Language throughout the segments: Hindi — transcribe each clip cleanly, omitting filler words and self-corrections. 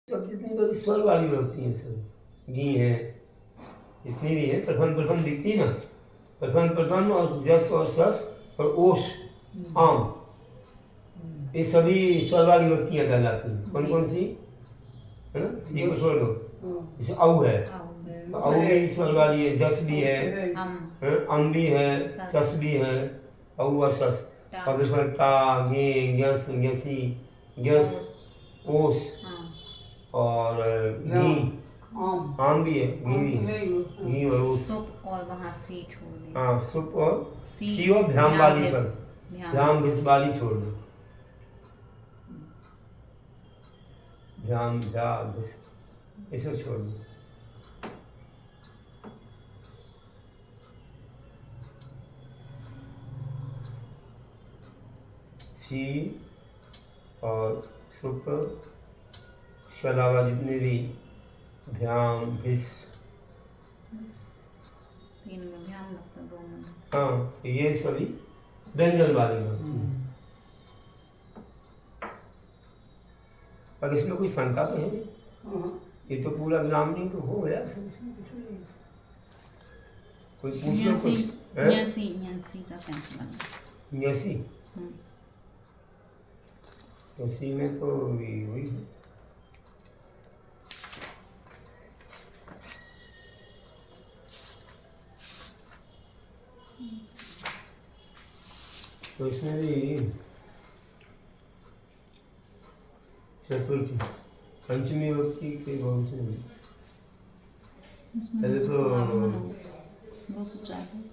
सब जितनी बड़ी स्वर वाली होती हैं सब गी हैं जितनी भी है प्रथम दिखती है ना प्रथम और जस और सस और ओश आम ये सभी स्वर वाली व्यक्तियाँ कहलाती हैं। कौन कौन सी है ना सी को छोड़ दो जैसे औ है तो औ भी स्वर वाली है जस भी है अम भी है सस भी है औ और सस और इसमें टा गे यस यसी यस ओस और घी आम भी है घी और ओस सुप और वहाँ सी छोड़ दे। हाँ सुप और सी और भ्याम वाली सब भ्याम भिस वाली छोड़ दो भ्याम भ्या भिस इसे छोड़ दो। सी और सुप के अलावा जितने भी भ्याम भिस तीन में भ्याम लगता दो में हाँ ये सभी व्यंजन वाली होती हैं। पर इसमें कोई शंका तो है नहीं ये तो पूरा ग्रामीण तो हो गया सब इसमें कुछ नहीं है। कोई पूछ लो कुछ यसी का फैसला यसी यसी में तो वही है तो इसमें भी चतुर्थी पंचमी विभक्ति के बहुत से पहले तो 240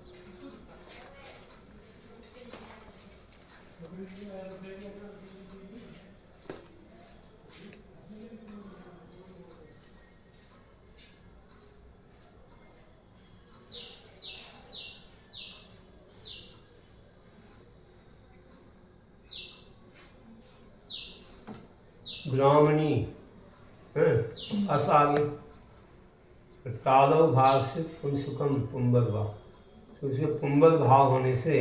ब्राह्मणी अस आगे तालव भाव से पुंसुकम पुंबल भाव तो उसके पुंबल भाव होने से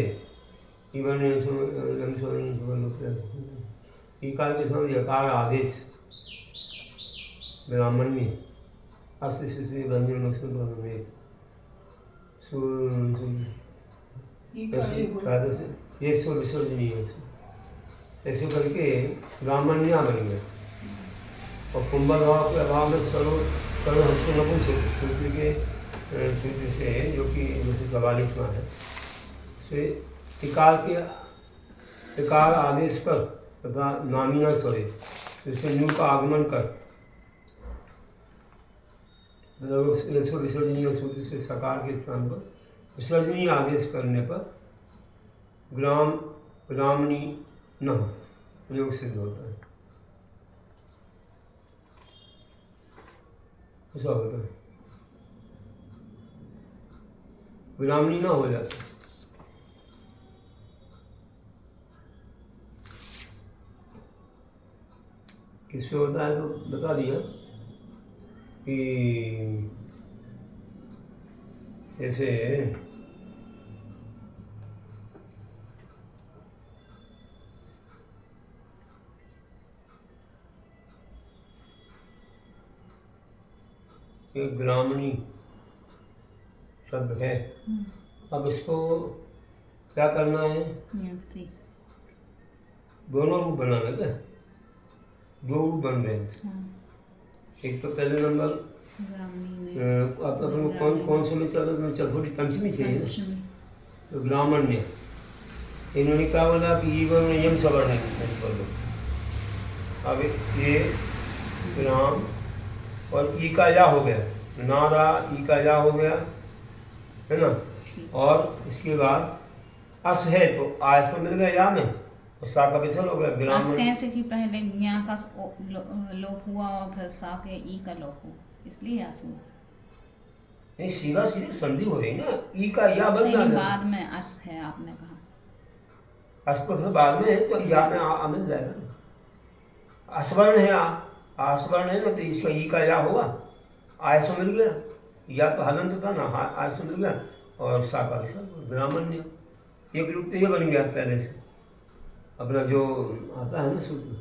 ईकार के समय यकार आदेश ब्राह्मणी अस्य शिशु व्यंजन एक सौ विसर्जनीय है ऐसे करके ब्राह्मण्या बन गया और कुंभल भाव के अभाव में करो सूत्र के सूत्र से जो कि 244वां है से इकार आदेश पर तथा नामिना स्वरे जैसे न्यू का आगमन कर विसर्जनीय सूत्र से सकार के स्थान पर विसर्जनीय आदेश करने पर ग्रामणी न प्रयोग सिद्ध होता है। ऐसा होता है ग्रामणी ना हो जाता किससे होता है तो बता दिया कि जैसे एक ग्रामणी शब्द है अब इसको क्या करना है दोनों रूप बनाना क्या दो रूप बन रहे हैं एक तो पहले नंबर आप अपन कौन से में चलो चतुर्थी पंचमी चाहिए तो ब्राह्मण्य इन्होंने क्या बोला कि ईवन यम सवर्ण है अब ये ग्राम और ई का या हो गया ना रहा ई का या हो गया है ना और इसके बाद अस है तो आस पर मिल गया या में और सा का विसर्जन हो गया ग्राम कैसे कि पहले या का लोप हुआ और फिर सा के ई का लोप हुआ इसलिए आस हुआ नहीं सीधा सीधे संधि हो रही ना ई का या बन रहा है बाद में अस है आपने कहा अस तो फिर बाद में है तो या में आ मिल जाएगा असवर्ण है आसवर्ण है ना तो इसका ई का या हुआ आय से मिल गया या तो हलंत था ना आय से मिल गया और सा का विसर्जन ब्राह्मण्य एक रूप तो ये बन गया पहले से अपना जो आता है ना सूत्र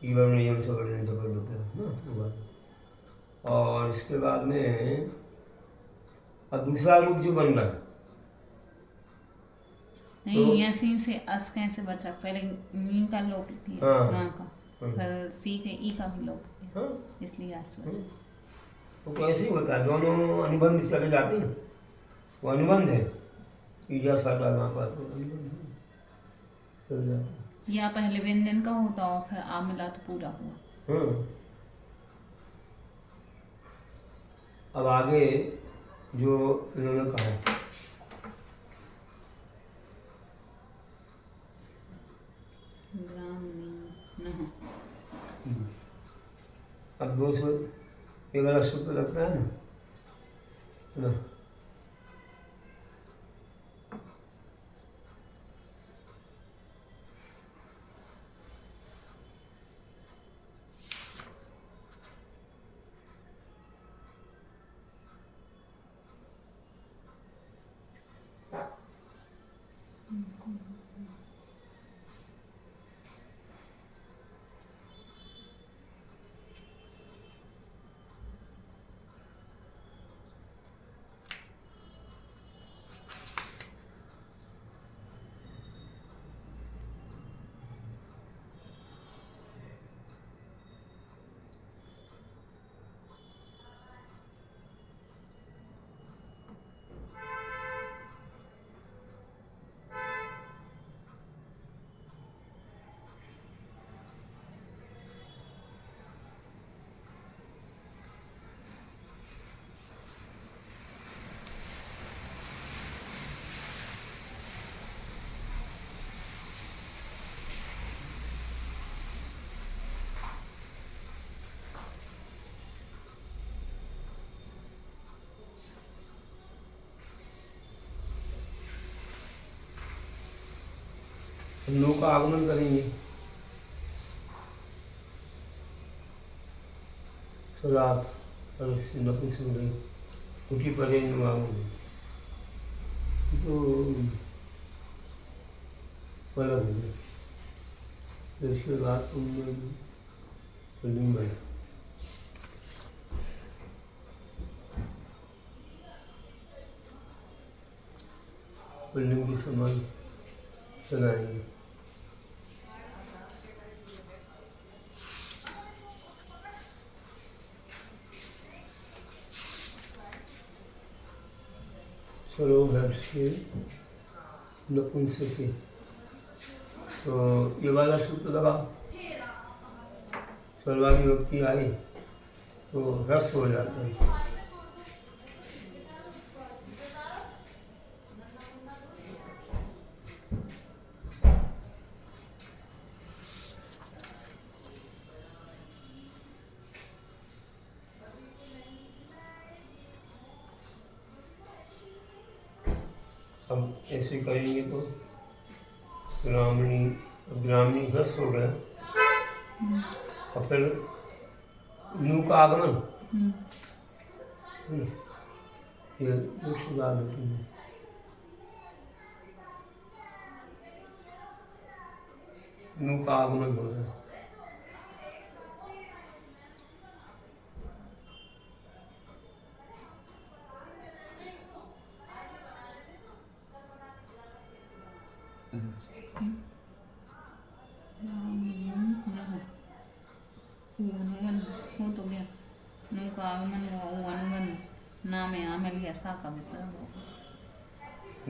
ईवन यम सवर्ण ना और इसके बाद में अब दूसरा रूप जो बन रहा है नहीं, यसी से अस कैसे बचा? पहले नी का लोप लिया, हाँ। ना का, फिर सी के ई का भी लोप लिया, हाँ, इसलिए अस बचा। तो ऐसे ही होता है, दोनों अनुबंध चले जाते हैं ना, वो अनुबंध है, ईजा साटा वहाँ पर तो अनुबंध है, चले जाते हैं। या पहले व्यंजन का होता और फिर आ मिला तो पूरा हुआ। हाँ, अब आगे जो इन्होंने कहा अब 211 सूत्र लगता है ना। नु का आगमन करेंगे, रात और नपुंसक गई उठी पड़े नु आगमन तो अलग हो गया। तो इसके बाद लिंग बना, लिंग की समान चलाएंगे। सरोवर से नपुंसक, तो ये वाला सूत्र लगा, सर्वांगी व्यक्ति आई तो रस हो जाता है। अब ऐसे करेंगे तो ग्रामीणी ह्रस्व हो गया और फिर नु का आगमन, ये दूसरी बात होती है। नु का आगमन हो गया, हो तो गया, नु का आगमन हुआ, वो अनुबंध, ना में आ मिल गया, सा का विसर्ग हो गया।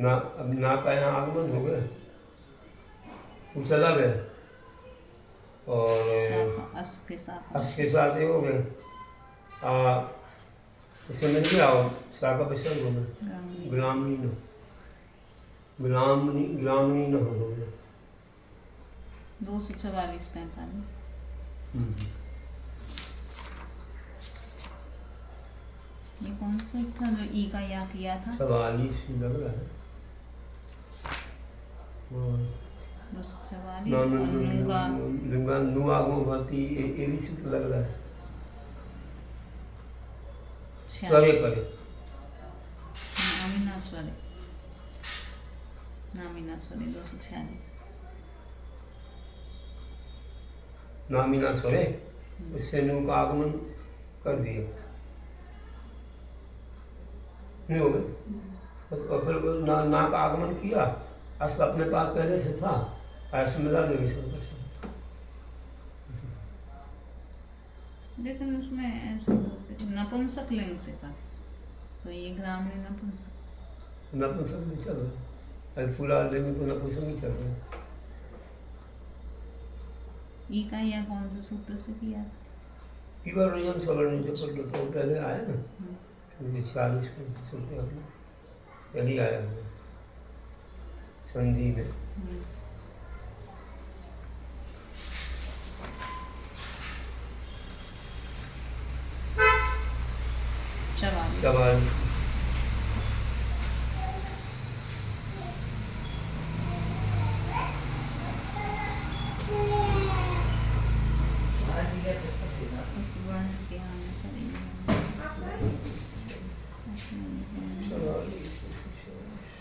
ना अब ना का यहाँ आगमन हो गया, वो चला गया और अस के साथ ये हो गया, इससे मिल गया और सा का विसर्ग हो गया, ग्रामीणी न हो गया। 244-45 ये कौन सा था जो ई का या किया था? 44 लग रहा है, 244 नु आगमन भवति ये भी सूत्र लग रहा है, स्वरे करे नामिना स्वरे 246 नामिना स्वरे, इससे नु का आगमन कर दिया। नहीं हो गए बस। और फिर वो ना का आगमन किया, अस्त अपने पास पहले से था, ऐसे मिला दे विश्व। लेकिन उसमें ऐसे बोलते कि नपुंसक लिंग से था, तो ये ग्रामीण नपुंसक। नपुंसक भी चल रहा है, अभी पूरा लिंग तो नपुंसक ही चल रहा है। ई का या कौन से सूत्र से किया था? इवर नियम सवर्ण जो तो पहले आया ना, हम्म। 40 को सुनते अपने पहले आया हुआ संधि में। हम्म। चवालीस। सवाल इस वर्ण के आने पर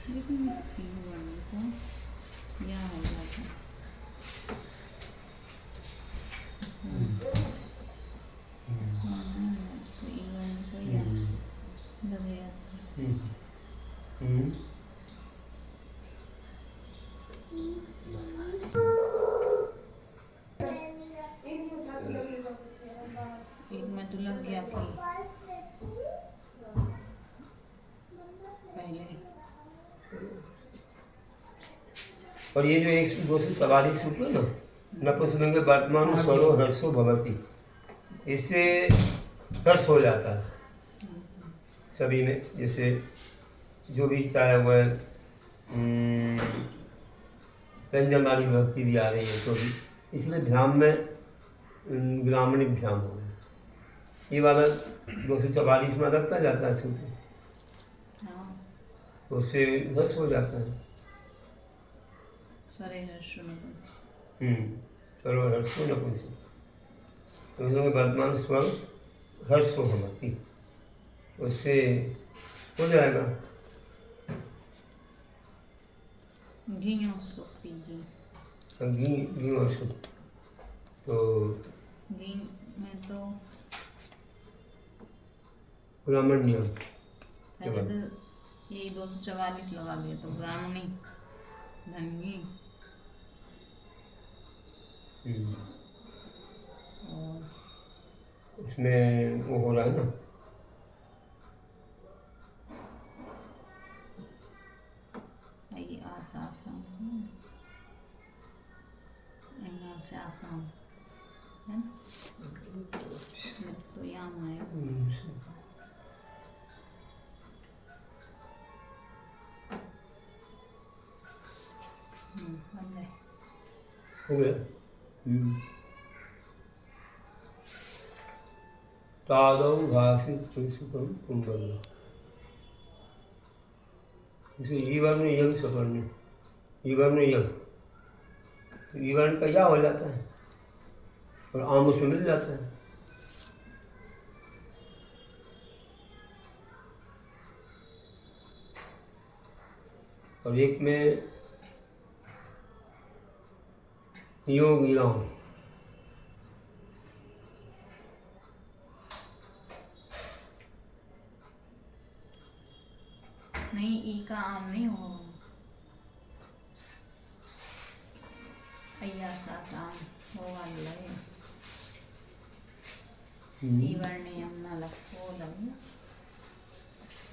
लेकिन ई वर्ण को या हो जाता तो ई वर्ण को या लग जाता। एक में तो लग गया कि पहले। और ये जो 244 सूत्र है ना, नपुंसकलिंग वर्तमान स्वरो हर्षो भवति, इससे हर्ष हो जाता है सभी में, जैसे जो भी चाहे वह व्यंजन वाली भक्ति भी आ रही है तो भी, इसलिए ध्यान में ग्रामीण ध्यान हो गया। ये वाला 244 में लगता जाता है सूत्र, तो उससे हर्ष हो जाता है। स्वरे हर्षो नपुंसक। स्वर हर्षो नपुंसक, तो इसमें वर्तमान स्वर हर्षो भवति, उससे हो जाएगा। घी सुक्ति घी। घी और सुख, तो घी में तो ब्राह्मण नियम पहले तो यही 244 लगा दिया, तो ब्राह्मणी धनगी और इसमें वो हो रहा है ना, ये आसाम यहाँ से आसाम है ना, तो यहाँ आए बन गए। हो गया। तादौ भाषित सुखम कुंभल, जैसे ई वर्ण यंग सवर्ण, ई वर्ण यंग, तो ई वर्ण का या हो जाता है और आम उसमें मिल जाता है। और एक में योग इलाम, नहीं ई का आम नहीं हो, अय्या सा साम वो वाला है। ई वर्ण यमुना लग वो लग।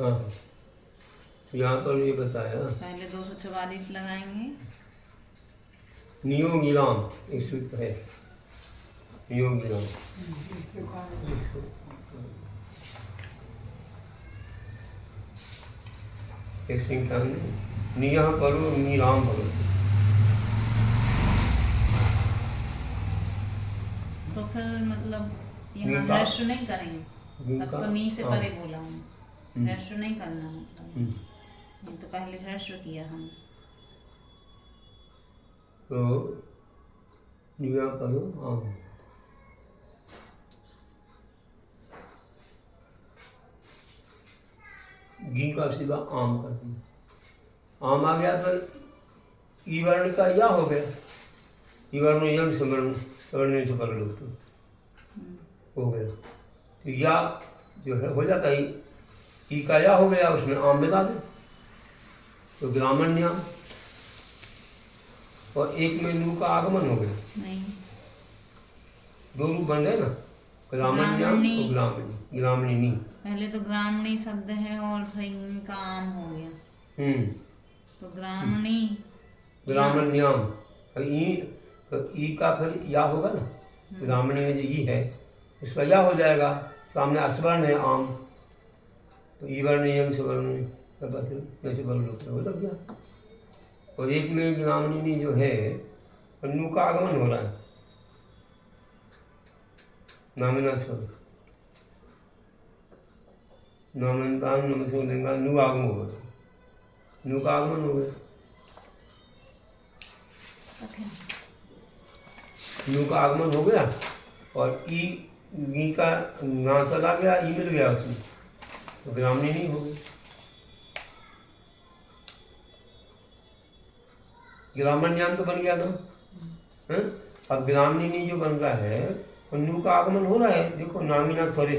हाँ यहाँ पर ये बताया पहले 244 लगाएंगे। नियोग इलाम एक सूत्र है, नियोग इलाम एक संख्या में नियह करो निराम भगवती। तो फिर मतलब यहाँ गीता- हर्ष नहीं करेंगे, तब गीता- तो नी से हाँ। परे बोला हूँ, हर्ष नहीं करना मतलब, नहीं तो पहले हर्ष किया हम। तो निया करो आम, घी का सीधा आम कर दिया, आम आ गया तो ई वर्ण का या हो गया, ई वर्ण यम सवर्ण सवर्ण से पकड़ लो तो हो गया, तो या जो है हो जाता है ई का या हो गया, उसमें आम मिला दे तो ग्रामण्यम। और एक में नू का आगमन हो गया, नहीं, दो रूप बन गए ना, ग्रामण्यम ग्रामणी। और ग्रामणी, ग्रामणिनी। पहले तो ग्रामणी शब्द है और फिर इनका आम हो गया, तो ग्रामणी। ग्रामण्यम और ई, तो ई का फिर या होगा ना, ग्रामणी में जो ई है उसका या हो जाएगा, सामने अस्वर्ण है आम, तो ई वर्ण यम से वर्ण बस वैसे वर्ण हो लग गया। और एक में ग्रामणी जो है नू का आगमन हो रहा है, नामिना स्वर नामनतान नमस्कार लिंगा, नू आगमन हो गया, नू का आगमन हो गया, नू का आगमन हो गया। और ई गी का ना चला गया, ई मिल गया उसमें, तो ग्रामणी नहीं हो गई। ग्रामण्यम तो बन गया ना, हैं? अब ग्रामणी जो बन रहा है तो नू का आगमन हो रहा है, देखो नामिना स्वरे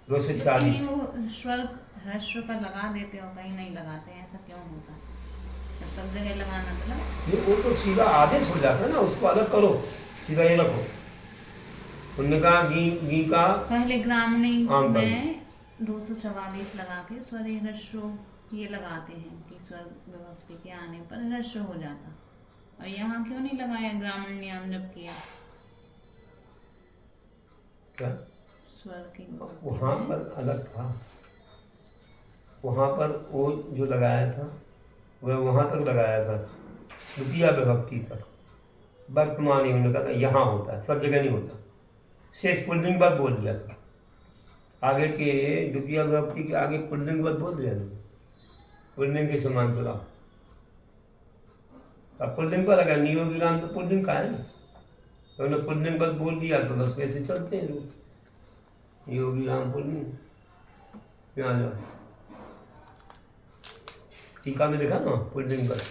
240। वो स्वर ह्रस्व पर लगा देते हो, कहीं नहीं लगाते हैं, ऐसा क्यों होता है? जब सब जगह लगाना तो लगा। ये वो तो सीधा आदेश हो जाता है ना, उसको अलग करो, सीधा ये रखो। उन्होंने कहा गी का पहले ग्रामणी आम में 244 लगा के स्वर ह्रस्व ये लगाते हैं कि स्वर विभक्ति के आने पर ह्रस्व हो जाता, और यहाँ क्यों नहीं लगाया ग्रामण्यम जब किया? क्या स्वर की विभक्ति वहाँ में। पर अलग था, वहाँ पर वो जो लगाया था वह वहाँ तक लगाया था, द्वितीय विभक्ति तक। वर्तमान में उन्होंने कहा था यहाँ होता है, सब जगह नहीं होता, शेष पुल्लिंग बात बोल दिया था, आगे के द्वितीय विभक्ति के आगे पुल्लिंग बात बोल दिया था, पुल्लिंग के समान चला। अब पुल्लिंग पर अगर नियोगी नाम तो पुल्लिंग का है ना, तो उन्होंने पुल्लिंग बात बोल दिया तो बस वैसे चलते हैं लोग, योगी राम पुल्लिंग। यहाँ जाओ, टीका में लिखा ना पुल्लिंग पर,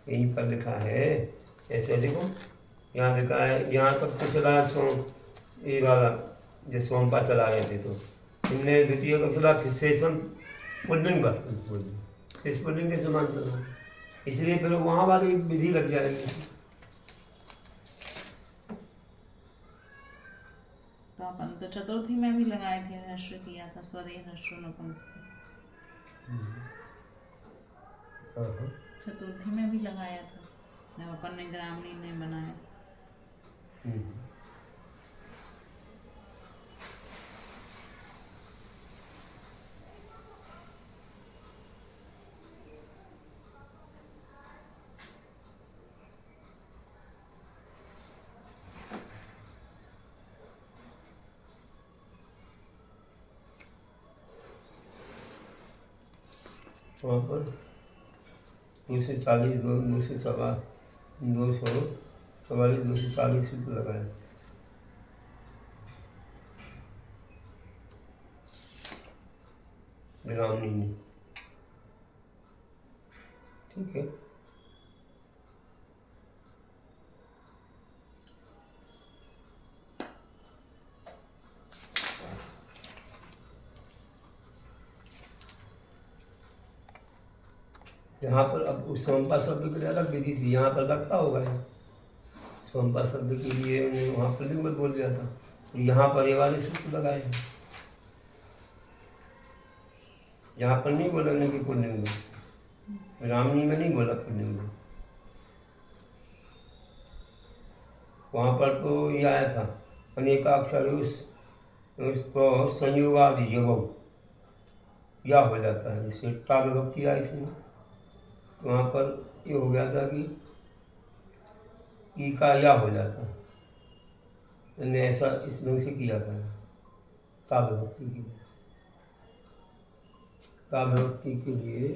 यहीं पर लिखा है, ऐसे देखो यहाँ लिखा है, यहाँ तक तो चला सोम, ये वाला जो सोमपा चला रहे थे, तो इनने द्वितीय को चला, फिर शेषम पुल्लिंग पर, इस पुल्लिंग के समान चला, इसलिए फिर वहाँ वाली विधि लग जाएगी। तो अपन तो चतुर्थी में भी लगाए थे, ह्रस्व किया था, स्वरे ह्रस्व नपुंसक। चतुर्थी में भी लगाया था जब अपन ने ग्रामणी नहीं बनाया। वहाँ पर 240 240 सूत्र लगाए, ग्रामणी में, ठीक है। यहाँ पर अब उस सोमपा शब्द के लिए अलग विधि थी, यहाँ पर लगता होगा ये सोमपा शब्द के लिए उन्होंने वहाँ पुल्लिंग में बोल दिया था, यहाँ पर ये वाले सूत्र लगाए हैं, यहाँ पर नहीं बोला कि पुल्लिंग में, ग्रामणी में नहीं बोला पुल्लिंग में, वहाँ पर तो ये आया था अनेकाक्षर उसको संयोगादि जब या हो जाता है, जिससे टा विभक्ति आई थी, तो वहाँ पर ये हो गया था कि ई का या हो जाता, मैंने ऐसा इस ढंग से किया था, का विभक्ति के लिए, का विभक्ति के लिए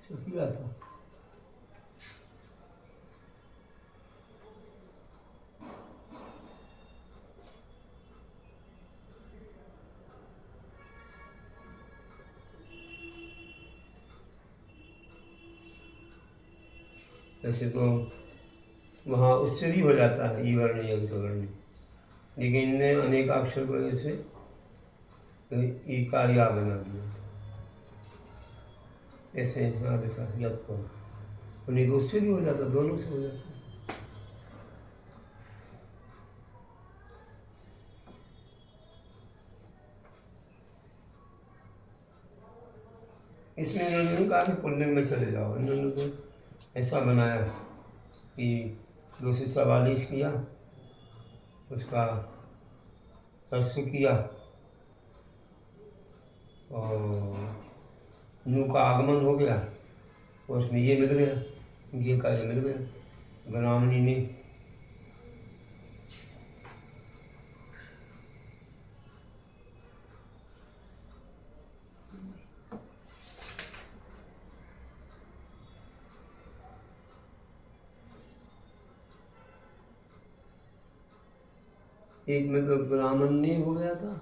किया था। वैसे तो वहाँ उससे भी हो जाता है ई वर्ण या वर्ण, लेकिन इनने अनेक अक्षर की वजह से ई का या बना दिया। ऐसे हाँ देखा यद तो, नहीं तो उससे भी हो जाता, दोनों से हो जाता। इसमें इन्होंने कहा कि पुल्लिंग में चले जाओ, इन्होंने तो ऐसा बनाया कि 244 किया, उसका परसु किया और नू का आगमन हो गया और उसमें ये मिल गया, ये का ये मिल गया ग्रामणी ने। एक में तो ब्राह्मण ने हो गया था,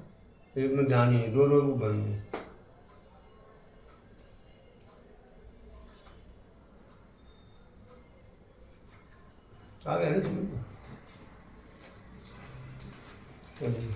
एक में ज्ञानी, दो दो रूप बन गए। आ गया ना इसमें। चलिए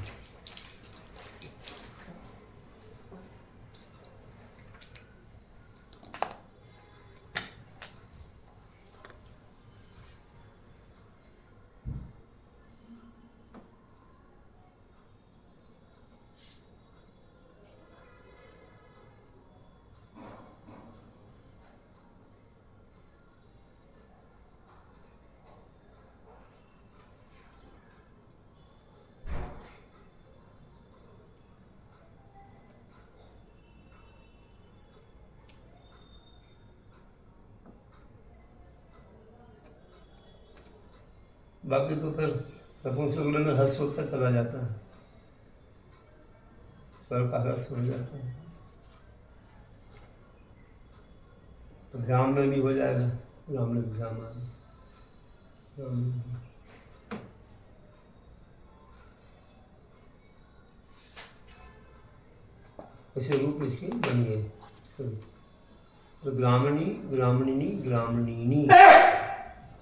बाकी तो फिर नपुंसक में हर्ष होता चला जाता है, स्वर का हर्ष हो जाता है, तो ग्राम में भी हो जाएगा, ग्राम में ग्राम आ ऐसे रूप इसके बन गए। तो ग्रामणी ग्रामणिनी ग्रामणीनी,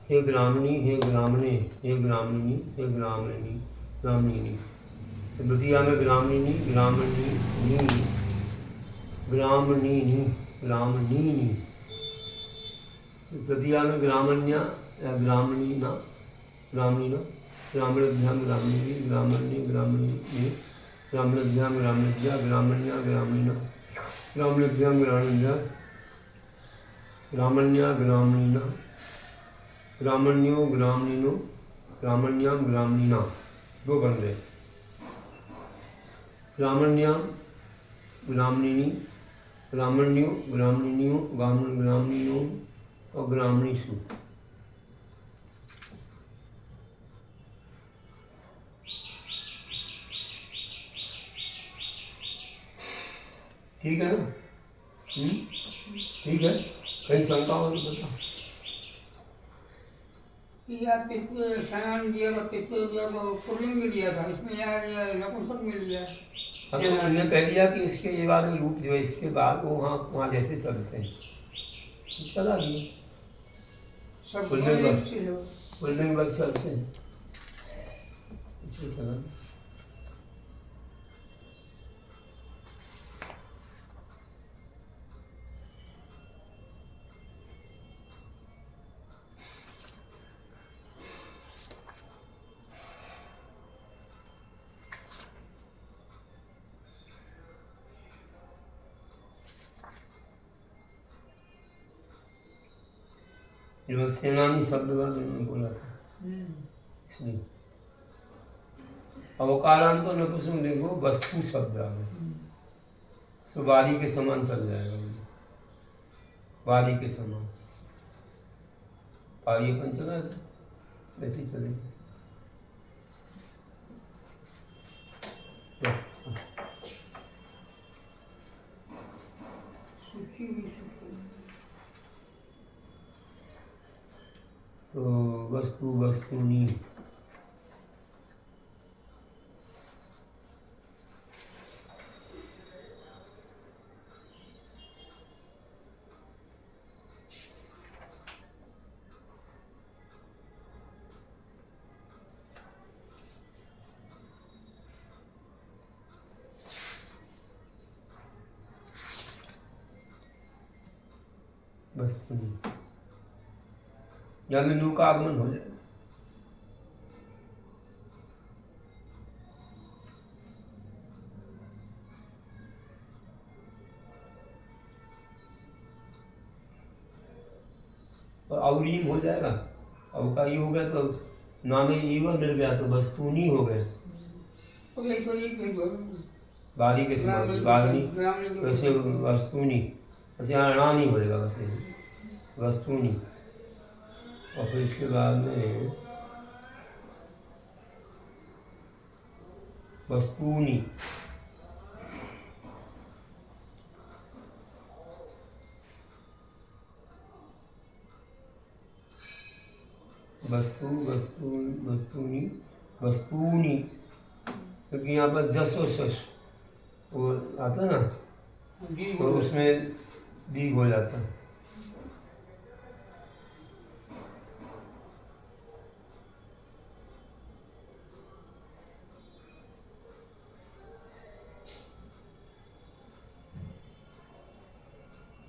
हे ग्रामणी हे ग्रामणे, हे ग्रामणिनी हे ग्रामणिनी ग्रामणीनी। तो द्वितीया में ग्रामणिनी ग्रामणीनी ग्रामणीनी ग्रामणीनी, तृतीया में ग्रामण्या या ग्रामणीना ग्रामीणा, ग्रामीणभ्याम ग्रामीणी ग्रामण्य ग्रामीणी, ग्रामीणभ्याम ग्रामीणभ्या ग्रामण्या ग्रामीणा, ग्रामीणभ्याम ग्रामीणभ्या ग्रामण्या ग्रामीणा, ग्रामण्यो ग्रामीणो ग्रामण्याम ग्रामीणा, दो बन गए। ग्रामण्याम ग्रामणिनी, ग्रामण्यो ग्रामणिनियो ग्रामणियो और ग्रामणीषु। ठीक है ना? ठीक है, कहीं शंका हो तो बता। यार किसको सामान दिया था, किसको दिया था, पुल्लिंग में दिया था, इसमें यार ये नपुंसक मिल गया। अब तो हमने कह दिया कि इसके ये वाले रूप जो है इसके बाद वो वहाँ वहाँ जैसे चलते हैं चला दिया, सब पुल्लिंग वर्ग चलते हैं इसलिए चला। जो सेनानी शब्द वाले उन्होंने बोला था इसलिए। अवकारांत नपुंसक देखो वस्तु शब्द आ गए, सो बारी के समान चल जाएगा, बारी के समान पारी अपन चला वैसे ही चलेगा। तो वस्तु वस्तुनी, वस्तुनि, यहाँ में नु का आगमन हो जाएगा। और अवरीम हो जाएगा, अब का ये हो गया तो नामे ईव मिल गया तो वस्तुनी हो गए। तो ये तो ये कह दो बारी के समान बारनी वैसे वस्तुनी, बस यहाँ णा नहीं बोलेगा वैसे वस्तुनी। और फिर इसके बाद में वस्तुनी, वस्तु वस्तु वस्तुनी वस्तुनी, क्योंकि यहाँ पर जस और शश वो आता है ना, तो उसमें दीर्घ हो जाता है।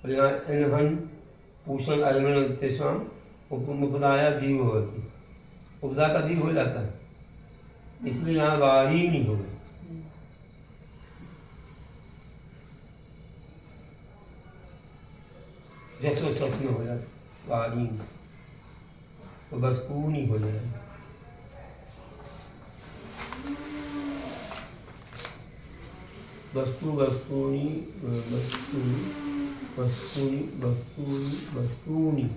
और यहाँ एनहन पूषण अयमन तेषाम उपदाया दीर्घ होती, उपदा का दीर्घ हो जाता है, इसलिए यहाँ वारी नहीं होगा। जैसो सच में हो जाता वारी, तो वस्तु नहीं हो जाएगा। वस्तु वस्तुनी वस्तुनी वस्तुनी वस्तुनी वस्तुनी,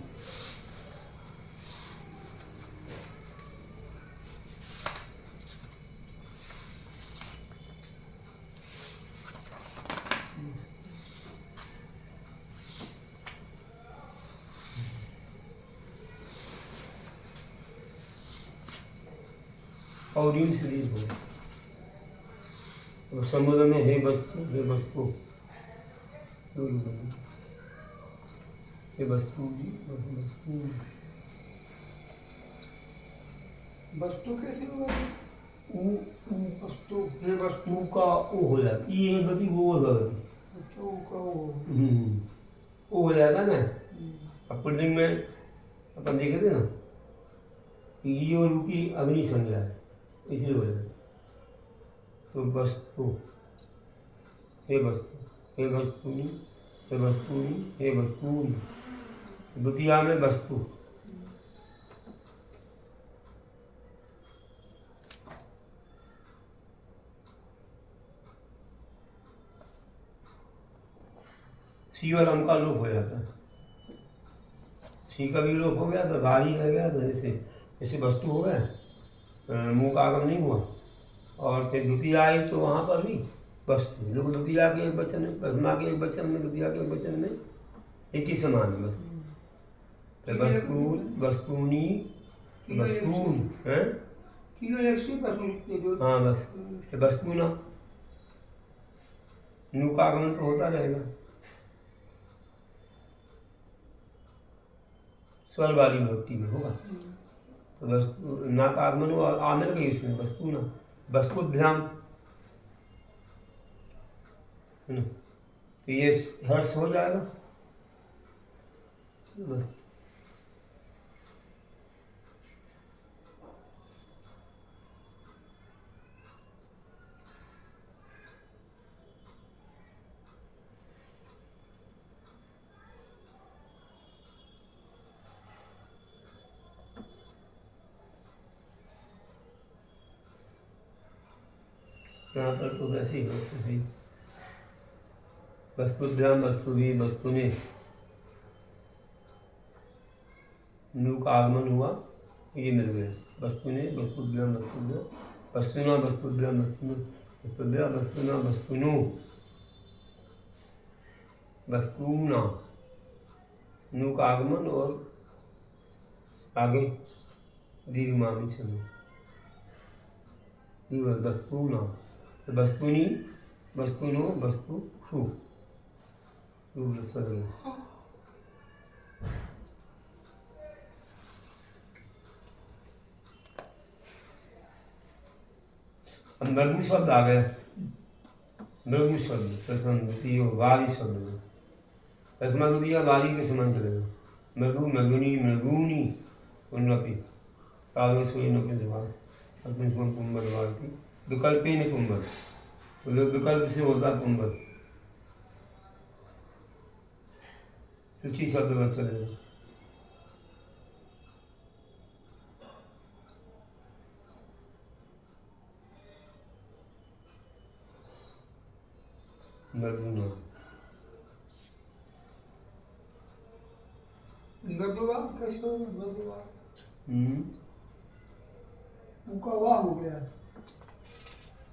और इन से दीर्घ हो। और समुद्र में हे वस्तु हे वस्तु, हे वस्तु वस्तु वस्तु कैसे होगा? ऊ वस्तु ये वस्तु ऊ का ओ हो जाता, ये है गति वो हो जाती। अच्छा वो का वो वो हो जाएगा ना। अब पुल्लिंग में अपन देखे थे ना, ये और ऊ की अग्नि संज्ञा है, इसलिए हो जाएगा। तो वस्तु हे वस्तु हे वस्तुनी हे वस्तुनी हे वस्तुनी, द्वितीया में वस्तु। सी और अम का लोप हो जाता है, सी का भी लोप हो गया तो भारी रह गया, तो जैसे जैसे वस्तु हो गया, मुंह का आगम नहीं हुआ। और फिर द्वितीय आई तो वहाँ पर भी वस्तु, देखो द्वितीया के एक वचन में, प्रथमा के एक वचन में, द्वितीया के एक वचन में एक ही समान है वस्तु। तो वस्तु वस्तुनी वस्तून है, तीनों एक से वस्तु। हाँ बस वस्तु ना, नु का आगमन तो होता रहेगा। स्वर वाली विभक्ति में होगा तो वस्तु ना का आगमन हुआ, आमिर गई उसमें वस्तु ना, वस्तुभ्याम, तो ये हर्ष हो जाएगा बस। यहाँ पर तो वैसे ही वस्तु वस्तुभ्याम वस्तु भी वस्तु में नु का आगमन हुआ, ये मिल गए वस्तु ने वस्तुभ्याम वस्तुभ्याम वस्तुना वस्तुभ्याम वस्तुना वस्तुभ्याम वस्तुना वस्तुनो वस्तुना, नु का आगमन और आगे दीर्घ मामी समय वस्तुना, वस्तुनी वस्तुनो वस्तु सु अब मृगु शब्द आ गया, मृगु शब्द प्रथम द्वितीय वारी शब्द में तस्मात् दिया लारी के समान चलेगा। मृदु मृदुनी मृदुनी उन्नति तालो सुनो के जवाब अपने सुन कुंभल वाली विकल्प ही नहीं कुंभल तो विकल्प से होता कुंभल सूची शब्द बच चलेगा। मृदुना मृदुआ कैसे होगा मृदुआ? हम्म उनका वाह हो गया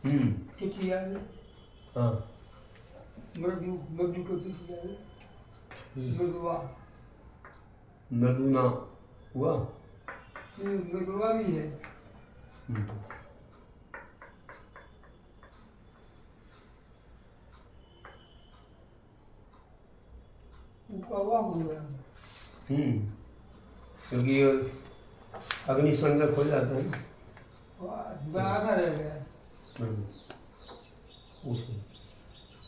हम्म तिथिया में हाँ मृदु मृदु को तिथिया में मृदुआ मृदुना हुआ। मृदुआ भी है। हम्म उनका वाह हो गया। क्योंकि ये अग्नि संगत हो जाता है ना। वाह आधा रह गया। उसे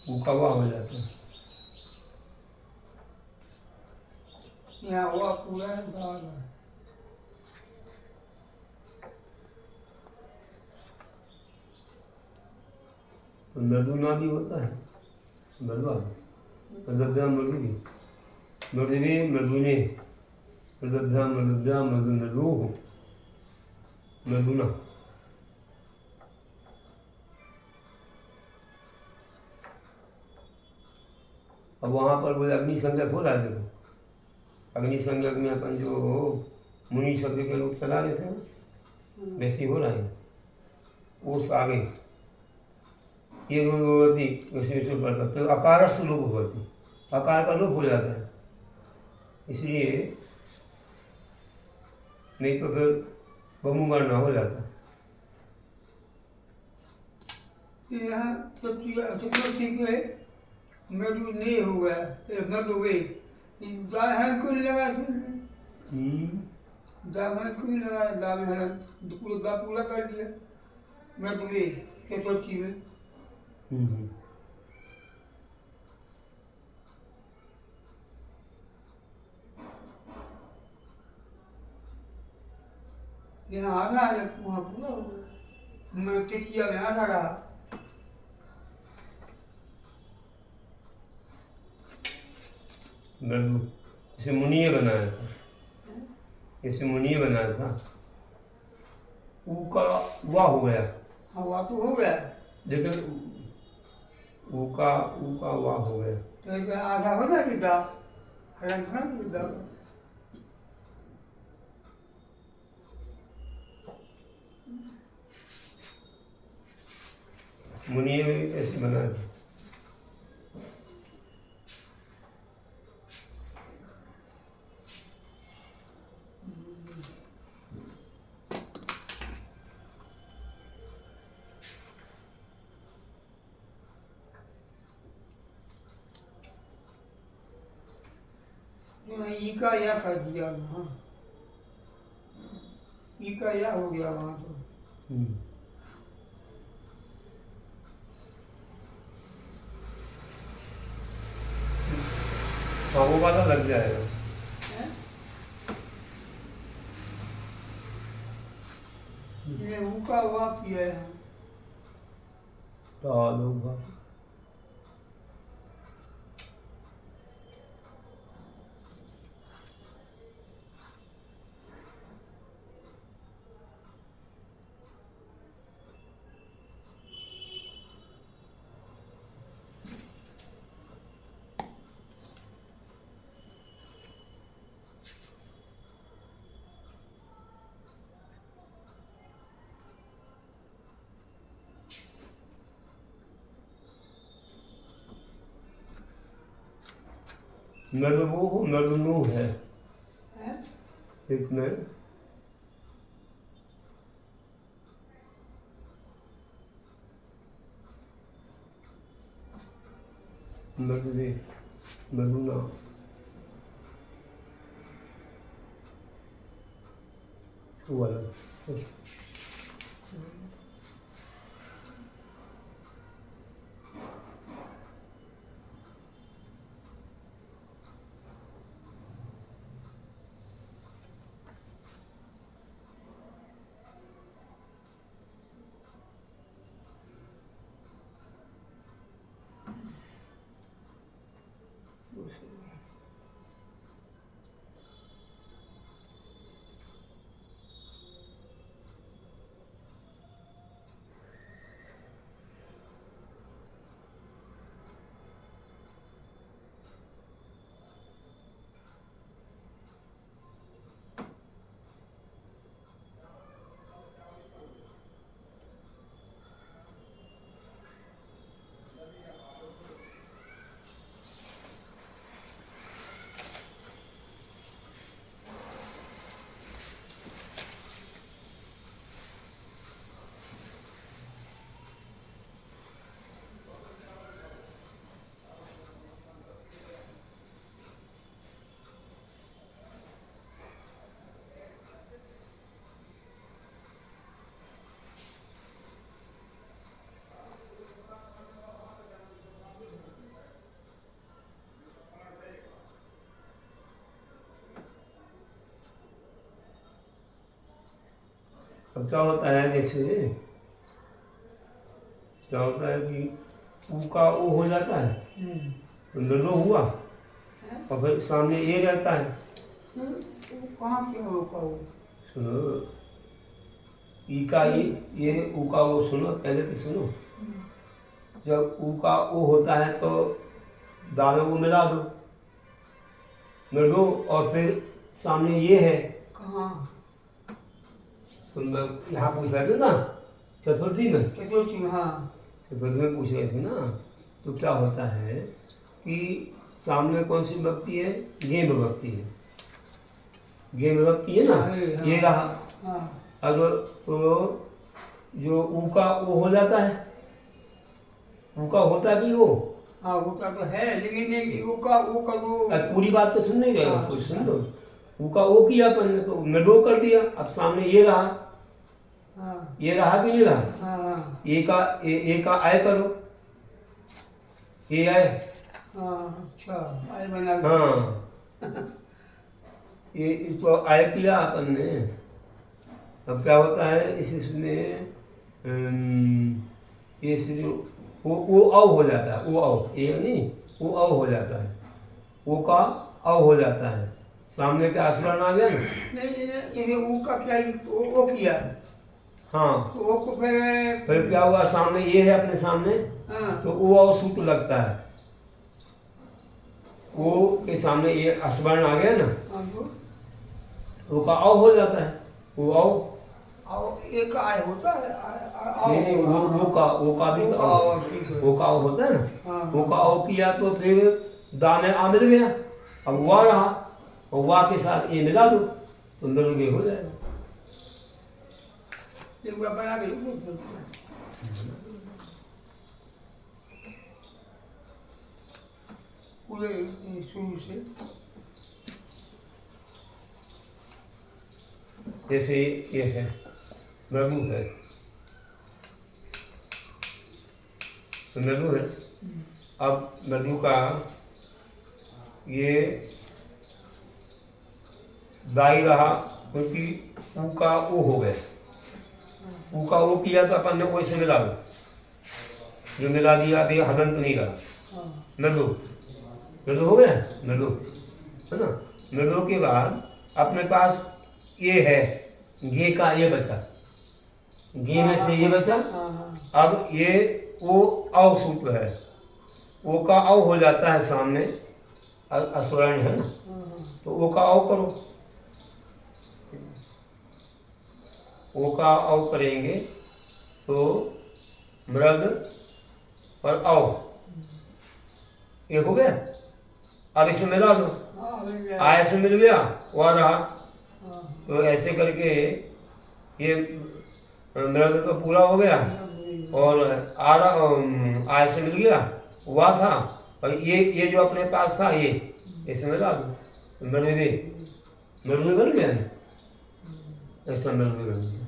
वो कवा हो जाता है। यहाँ वाह पूरा है बाहर है। तो मृदुना भी होता है मृदुआ मृदुभ्या मृदुनी मृदुने मृदुने मृदुभ्या मृदुभ्या मृदु मृदुः मृदुना। अब वहाँ पर वो अग्नि संज्ञक हो रहा है। देखो अग्नि संज्ञक में अपन जो मुनि शब्द के लोग चला रहे थे ना वैसे हो रहा है। ओस आगे ये होती वैसे पड़ता तो अकार से लोप होती अकार का लोप हो जाता है इसलिए नहीं तो फिर बमुगण हो जाता। यहाँ चतुर्थी के मृदु ने हो गया मृदु वे दाहन को लगा दामन को लगा दामन पूरा पूरा कर दिया मृदु वे चतुर्थी में। यहाँ आधा है वहाँ पूरा हो गया। मैं तिथिया में आधा रहा। मृदु इसे मुनिये बनाया था इसे मुनिये बनाया था ऊ का वाह हो गया। हाँ वाह तो हो गया लेकिन ऊ का वाह हो गया तो आधा होना कितना हरण था कितना मुनिये में ऐसे बनाया था। ई का या कर दिया हाँ ई का या हो गया वहाँ तो। हाँ वो वाला लग जाएगा। ये उनका वाह किया है तालुका मृदु मृदुनु है एक में मृदुने मृदुना वाला अब क्या होता है, जैसे क्या होता है कि ऊ का ओ हो जाता है तो नलो हुआ, और फिर सामने ये रहता है। कहाँ क्या होगा वो? सुनो, ई का ये ऊ का ओ, सुनो पहले तो सुनो। जब ऊ का ओ होता है तो दावे को मिला दो, और फिर सामने ये है। कहाँ? तुम यहाँ पूछ रहे थे ना चतुर्थी में, चतुर्थी में, हाँ चतुर्थी में पूछ रहे थे ना। तो क्या होता है कि सामने कौन सी विभक्ति है? ये विभक्ति है, ये विभक्ति है ना। हाँ। ये रहा। हाँ अब तो जो ऊ का ओ हो जाता है, ऊ का होता भी वो। हाँ, होता तो है, लेकिन ये वो का वो अब पूरी बात तो सुन नहीं रहे हो, हाँ, कुछ सुन लो। ऊ का ओ किया अपन ने तो नडो कर दिया, अब सामने ये रहा। हाँ ये रहा कि नहीं रहा? हाँ ए का आय करो, ये आय। हाँ, अच्छा आय बना लो। हाँ ये इसको आय किया अपन ने। अब क्या होता है इसमें, ये वो औ हो जाता है, वो औ, ये नहीं, वो औ हो जाता है, वो का औ हो जाता है। सामने का आसमान आ गया ना। नहीं, जैसे वो का क्या वो किया, हाँ, तो वो को फिर क्या हुआ, सामने ये है अपने सामने, हाँ तो वो औ सूत्र लगता है। वो के सामने ये आसमान आ गया ना, हाँ, वो का औ हो जाता है, वो औ। और एक आय होता है, नहीं, वो का भी वो का औ होता है ना। हाँ। वो का औ किया तो फिर दा में आ मिल गया, अब वाह रहा, और वाह के साथ ये मिला दो तो नलुगे हो जाएगा। एक बार बना के पूरे शुरू से। जैसे ये है नलू है, तो नलू है। अब नलू का ये दाई रहा, क्योंकि ऊ का ओ हो गया। ऊ का ओ किया तो अपन ने वैसे मिला दो, जो मिला दिया अभी हलंत नहीं रहा। नलू नलू हो गया, नलू है ना। नलू के बाद अपने पास ये है, गे का ये बचा, गे में से ये बचा। अब ये ओ औ सूत्र है, ओ का औ हो जाता है सामने, असुरण है ना, तो ओ का औ करो। ओ का औ करेंगे तो मृग और औ, ये हो गया। अब इसमें मिला दो, आय से मिल गया, वह रहा। तो ऐसे करके ये मृग तो पूरा हो गया, और आय से मिल गया, वह था। और ये जो अपने पास था ये इसमें मिला दो, मृग बन गया ना, ऐसा मृग बन गया।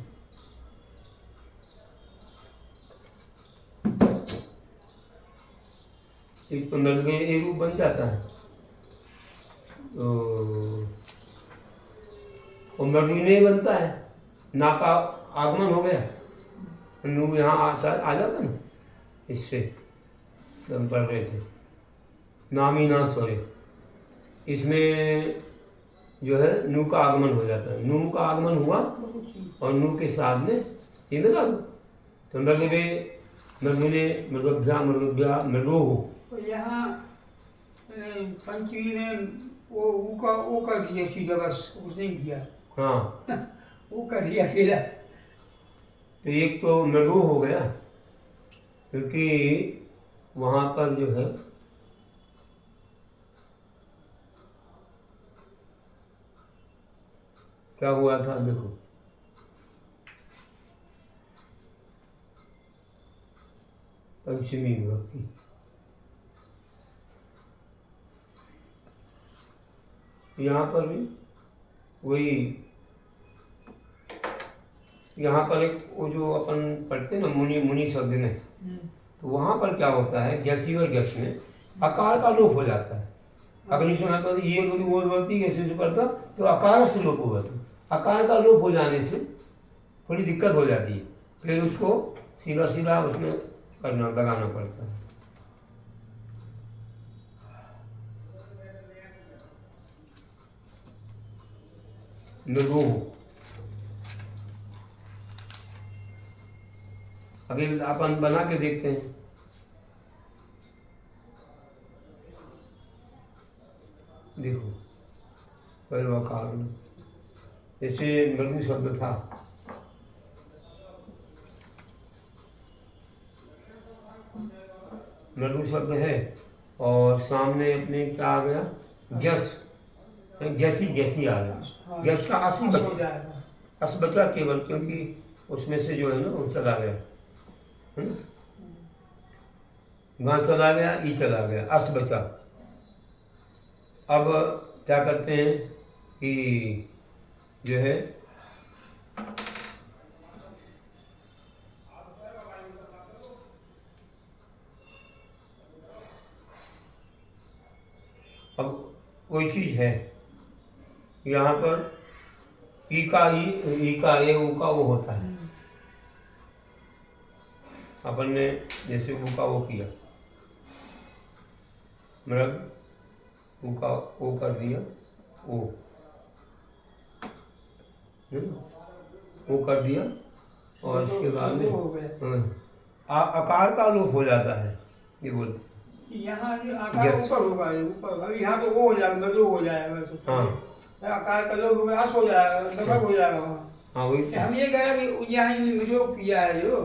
एक तो नल में एक रूप बन जाता है, तो मृदु नहीं बनता है, ना का आगमन हो गया, नू यहाँ आ जाता ना, इससे हम पढ़ रहे थे नामी ना सोए, इसमें जो है नू का आगमन हो जाता है। नू का आगमन हुआ और नू के साथ में ये लगा दो तो मृगवे मृगुने मृगभ्या मृगभ्या मृगोह। तो यहाँ पंचमी ने वो कर दिया सीधा, बस उसने नहीं किया। हाँ वो कर दिया अकेला। तो एक तो मृगो हो गया क्योंकि वहाँ पर जो है क्या हुआ था देखो, पंचमी विभक्ति यहाँ पर भी वही, यहाँ पर एक वो जो अपन पढ़ते हैं ना मुनि मुनि शब्द में, तो वहाँ पर क्या होता है गैसी और गैस में आकार का लोप हो जाता है। अग्नि सुना तो ये बोली वो बोलती कैसे जो करता तो आकार से लोप हुआ था। आकार का लोप हो जाने से थोड़ी दिक्कत हो जाती है, फिर उसको सीधा सीधा उसमें करना लगाना पड़ता है। मृगो अभी अपन बना के देखते हैं। देखो पहला कारण जैसे मृदु शब्द था, मृदु शब्द है और सामने अपने क्या आ गया गैस, गैसी गैसी आ गया। गैस का आस बचा, अस बचा केवल, क्योंकि उसमें से जो है ना वो चला गया है ना, गां चला गया ई चला गया, अस बचा। अब क्या करते हैं कि जो है अब कोई चीज है यहाँ पर ई का ए ऊ का वो होता है। अपन ने जैसे ऊ का वो किया, मृग ऊ का ओ कर दिया, ओ वो कर दिया और इसके बाद में आकार का लोप हो जाता है। ये बोलते यहाँ आकार ऊपर होगा, ऊपर अभी यहाँ तो वो हो जाएगा, मृदु हो जाएगा। हाँ आकार का लोप होगा, अस हो जाएगा, दबक हो जाएगा वहाँ। हाँ वही हम ये कह रहे कि यहाँ मृदु किया है, जो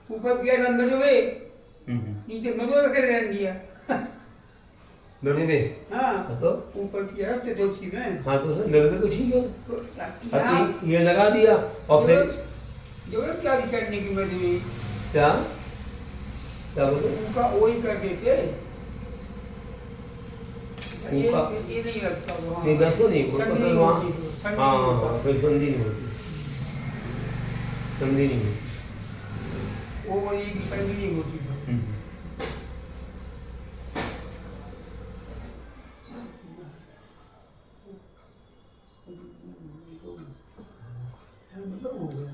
ऊपर किया था मृदु, नीचे मृदु कर दिया मृदु। हाँ तो ऊपर किया है चतुर्थी में। हाँ तो मृदु तो ठीक है, तो ये लगा दिया और फिर जरूरत क्या करने की मृदु, क्या क्या बोले उनका वही कर देते। ये उनका- ये नहीं लगता वहाँ। नहीं वैसे नहीं वो तो संधि फिर नहीं वहाँ होती, संधि हाँ नहीं हाँ होता। हाँ फिर संधि नहीं होती, संधि नहीं होती। वो वाली की संधि नहीं होती। मतलब हो गया,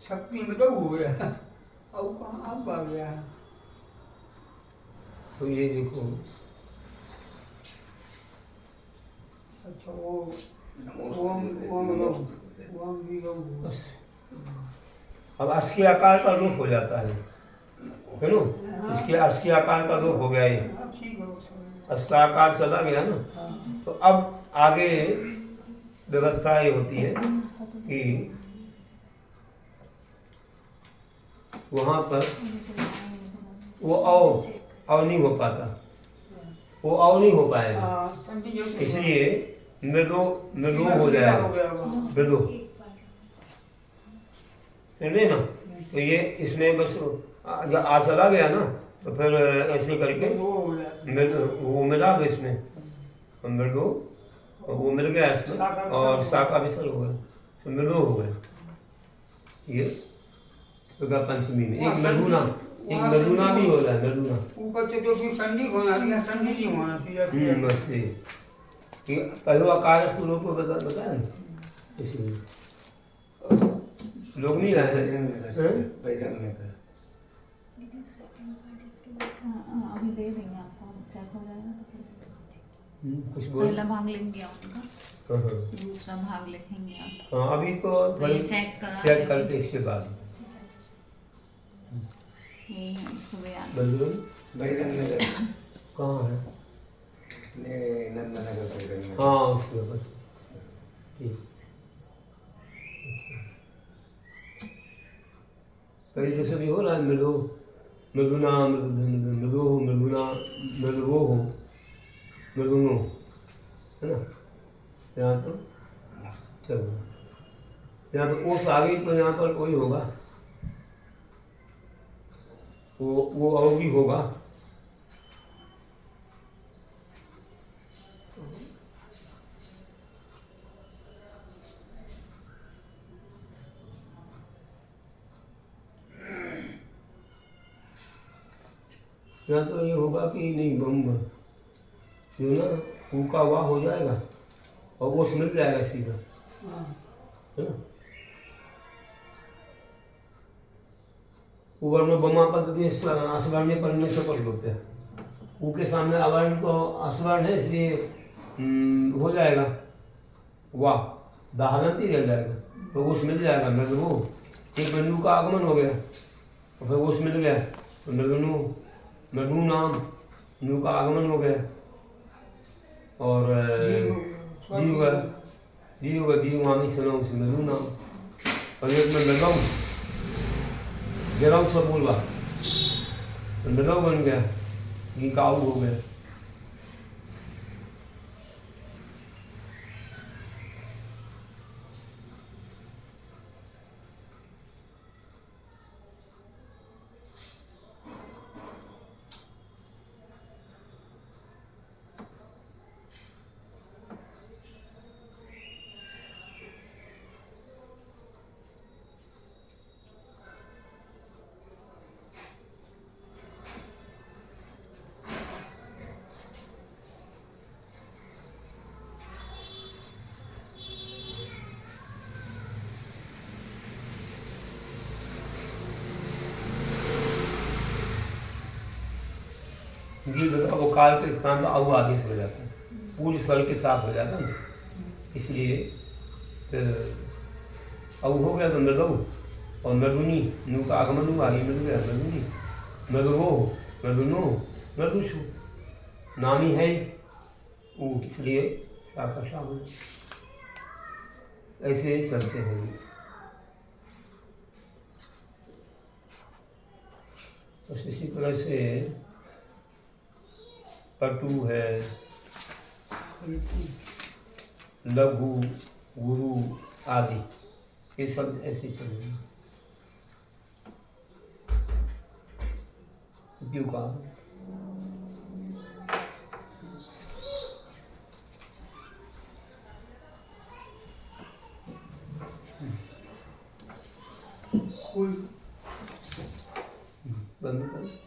शक्ति मतलब हो गया, अब कहाँ अब आ गया। तो ये देखो अच्छा वो ओम भी लोग बस अब अस के आकार का लोप हो जाता है ना, इसके अस के आकार का लोप हो गया, ये ठीक है। अस का आकार चला गया ना, तो अब आगे व्यवस्था ये होती है कि वहाँ पर वो अव नहीं हो पाता, वो अव नहीं हो पाएगा, इसलिए मृदो मृदो हो जाएगा, मृदो समझे ना। तो ये इसमें बस जब आ चला गया ना तो फिर ऐसे करके वो मिला गया इसमें, मृदो वो मिल गया इसमें और शाखा विसर्ग हो गया, तो मृदो हो गया। ये दुर्गा पंचमी में एक मृदुना भी हो रहा है, मृदुना ऊपर चतुर्थी संधि होना, यहाँ संधि नहीं होना चाहिए। बस ये पहलो आकार स्वरूप को बताया ना, इसलिए लोग नहीं आए अभी दे देंगे आपको, चेक हो जाएगा तो फिर कुछ बोल। पहला भाग लिख गया उनका, हाँ हाँ दूसरा भाग लिखेंगे आप। हाँ, अभी तो तो ये चेक करा चेक करके इसके बाद ये सुबह आते बलून बैगन नगर कहाँ है? ने नंदनगर बैगन नगर। हाँ उसके बस ठीक। कई जैसे भी हो रहा है, मृदो मृदुना मृदो मृदुना मृदुवो हो मृदुनो, है ना? यहाँ तो चलो, यहाँ तो ओस आ गई तो यहाँ पर कोई होगा, वो और भी होगा। यहाँ तो ये होगा कि नहीं, बम जो ना ऊ का वाह हो जाएगा और वो मिल जाएगा सीधा, हाँ है ना? ऊपर में बमा पद्धति असवर्ण पढ़ने से पढ़ होते हैं, ऊ के सामने अवर्ण तो असवर्ण है, इसलिए हो जाएगा वाह, दाहलंती रह जाएगा, तो वो मिल जाएगा मृदु। एक मृदु का आगमन हो गया तो फिर वो मिल गया तो मृदुनु, मृदु नाम नु का आगमन हो गया और दी होगा, दी होगा, दी वामी सुना उस मृदु नाम। और एक में मृदौ गिराऊ सब बोलवा तो मृदौ बन गया, गिकाऊ हो गया। जी बताओ, वो काल के स्थान पर अऊ आदेश हो जाता है, पूर्ण स्वर के साथ हो जाता है ना, इसलिए तो अऊ हो गया तो मृदौ और मृदुनी नु का आगमन हुआ, आगे मिल गया मृदुनी, मृदुवो मृदुनो मृदुषु, नामी है वो, इसलिए का शामिल। ऐसे चलते हैं। बस इसी तरह से पटु है, लघु, गुरु आदि, ये सब ऐसे चलेंगे। क्यों कहा कोई बंद कर।